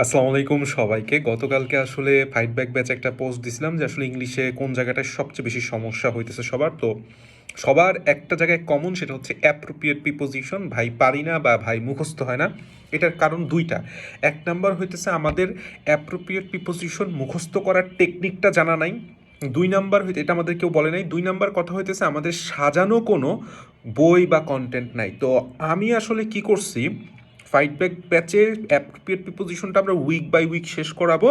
আসসালামু আলাইকুম সবাইকে। গতকালকে আসলে ফাইট ব্যাক ব্যাচ একটা পোস্ট দিছিলাম যে আসলে ইংলিশে কোন জায়গাটায় সবচেয়ে বেশি সমস্যা হইতেছে সবার। তো সবার একটা জায়গায় কমন, সেটা হচ্ছে অ্যাপ্রোপ্রিয়েট প্রিপোজিশন। ভাই পারি না বা ভাই মুখস্থ হয় না। এটার কারণ দুইটা। এক নাম্বার হইতেছে আমাদের অ্যাপ্রোপ্রিয়েট প্রিপোজিশন মুখস্থ করার টেকনিকটা জানা নাই। দুই নাম্বার হইতে, এটা আমাদের কেউ বলে নাই, দুই নাম্বার কথা হইতেছে আমাদের সাজানো কোনো বই বা কন্টেন্ট নাই। তো আমি আসলে কি করছি, ফাইট ব্যাক ব্যাচে অ্যাপ্রোপ্রিয়েট প্রিপোজিশনটা আমরা উইক বাই উইক শেষ করাবো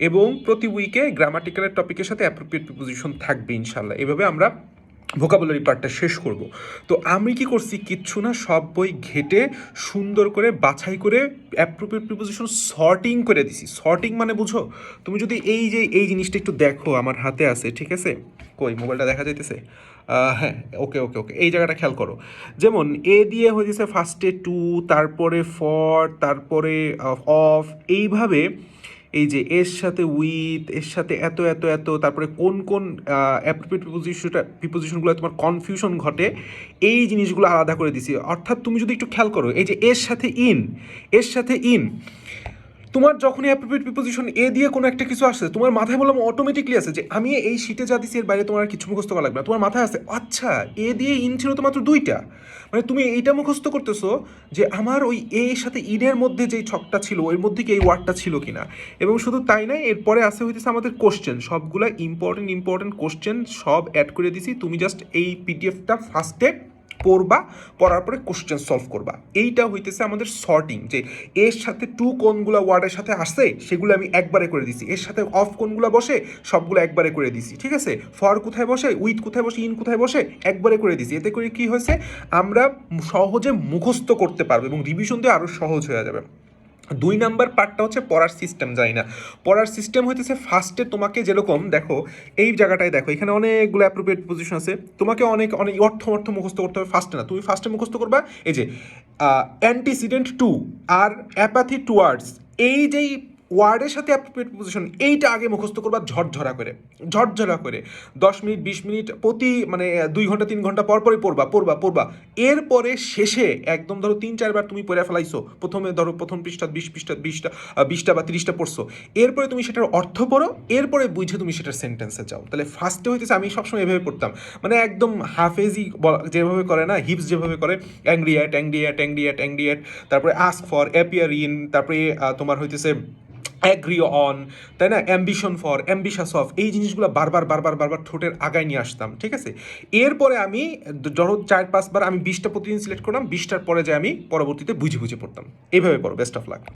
এবং প্রতি উইকে গ্রামাটিক্যালের টপিকের সাথে অ্যাপ্রোপ্রিয়েট প্রিপোজিশন থাকবে ইনশাল্লাহ। এভাবে আমরা ভোকাবুলারি পার্টটা শেষ করব। তো আমি কি করছি, কিচ্ছু না, সব বই ঘেটে সুন্দর করে বাছাই করে অ্যাপ্রোপ্রিয়েট প্রিপোজিশন সর্টিং করে দিছি। সর্টিং মানে বুঝো, তুমি যদি এই জিনিসটা একটু দেখো, আমার হাতে আছে, ঠিক আছে? কই মোবাইলটা দেখা যাইতেছে? হ্যাঁ, ওকে ওকে ওকে, এই জায়গাটা খেয়াল করো। যেমন এ দিয়ে হয়েছে ফার্স্টে টু, তারপরে ফর, তারপরে অফ, এইভাবে এই যে এর সাথে উইথ, এর সাথে এত এত এত, তারপরে কোন কোন অ্যাপ্রোপ্রিয়েট প্রিপোজিশনগুলো তোমার কনফিউশন ঘটে, এই জিনিসগুলো আলাদা করে দিছি। অর্থাৎ তুমি যদি একটু খেয়াল করো, এই যে এর সাথে ইন, এর সাথে ইন, তোমার যখনই অ্যাপ্রোপ্রিয়েট প্রিপোজিশন এ দিয়ে কোনো একটা কিছু আসছে, তোমার মাথায় বললাম অটোমেটিকলি আছে যে আমি এই শীটে যা দিছি এর বাইরে তোমার আর কিছু মুখস্থ করা লাগবে না। তোমার মাথায় আছে আচ্ছা এ দিয়ে ইন ছিল তো মাত্র দুইটা, মানে তুমি এইটা মুখস্থ করতেছো যে আমার ওই এর সাথে ইনের মধ্যে যেই ছকটা ছিল ওর মধ্যে কি এই ওয়ার্ডটা ছিল কিনা। এবং শুধু তাই নয়, এরপরে আসে হইতেছে আমাদের কোশ্চেন, সবগুলা ইম্পর্টেন্ট কোশ্চেন সব অ্যাড করে দিছি। তুমি জাস্ট এই পিডিএফটা ফার্স্টে পড়বা, পড়ার পরে কোশ্চেন সলভ করবা। এইটা হইতেছে আমাদের সর্টিং, যে এর সাথে টু কোনগুলো ওয়ার্ডের সাথে আসে সেগুলো আমি একবারে করে দিছি, এর সাথে অফ কোনগুলো বসে সবগুলো একবারে করে দিছি, ঠিক আছে? ফর কোথায় বসে, উইথ কোথায় বসে, ইন কোথায় বসে, একবারে করে দিছি। এতে করে কি হয়েছে, আমরা সহজে মুখস্থ করতে পারবো এবং রিভিশন দিয়ে আরও সহজ হয়ে যাবে। দুই নাম্বার পার্টটা হচ্ছে পড়ার সিস্টেম। জানি না, পড়ার সিস্টেম হইতেছে ফার্স্টে তোমাকে যেরকম দেখো, এই জায়গাটায় দেখো, এখানে অনেকগুলো অ্যাপ্রোপ্রিয়েট পজিশন আছে, তোমাকে অনেক অনেক অর্থ মুখস্থ করতে হবে ফার্স্টে না। তুমি ফার্স্টে মুখস্থ করবা এই যে অ্যান্টিসিডেন্ট টু আর অ্যাপাথি টুয়ার্ডস, এই যেই ওয়ার্ডের সাথে অ্যাপ্রোপ্রিয়েট পজিশন, এইটা আগে মুখস্থ করবা ঝরঝরা করে, ঝরঝরা করে 10 মিনিট 20 মিনিট প্রতি, মানে 2 ঘন্টা 3 ঘন্টা পর পরই পড়বা। এরপরে শেষে একদম ধরো 3-4 বার তুমি পড়ে ফেলাইছো, প্রথমে ধরো প্রথম পৃষ্ঠা 20 বা 30টা পড়ছো, এরপরে তুমি সেটার অর্থ পড়ো, এরপরে বুঝে তুমি সেটার সেন্টেন্সে যাও। তাহলে ফার্স্টে হইতেছে, আমি সবসময় এভাবে পড়তাম, মানে একদম হাফেজি যেভাবে করে না, হিপস যেভাবে করে, অ্যাংরি অ্যাট, তারপরে আস্ক ফর, অ্যাপিয়ার ইন, তারপরে তোমার হইতেছে অ্যাগ্রি অন, তাই না, অ্যাম্বিশন ফর, অ্যাম্বিশাস অফ, এই জিনিসগুলো বারবার ঠোঁটের আগায় নিয়ে আসতাম, ঠিক আছে? এরপরে আমি ধরো 4-5 বার আমি 20টা প্রতিদিন সিলেক্ট করলাম, 20টার পরে যে আমি পরবর্তীতে বুঝে পড়তাম। এইভাবে পড়ো। Best of luck.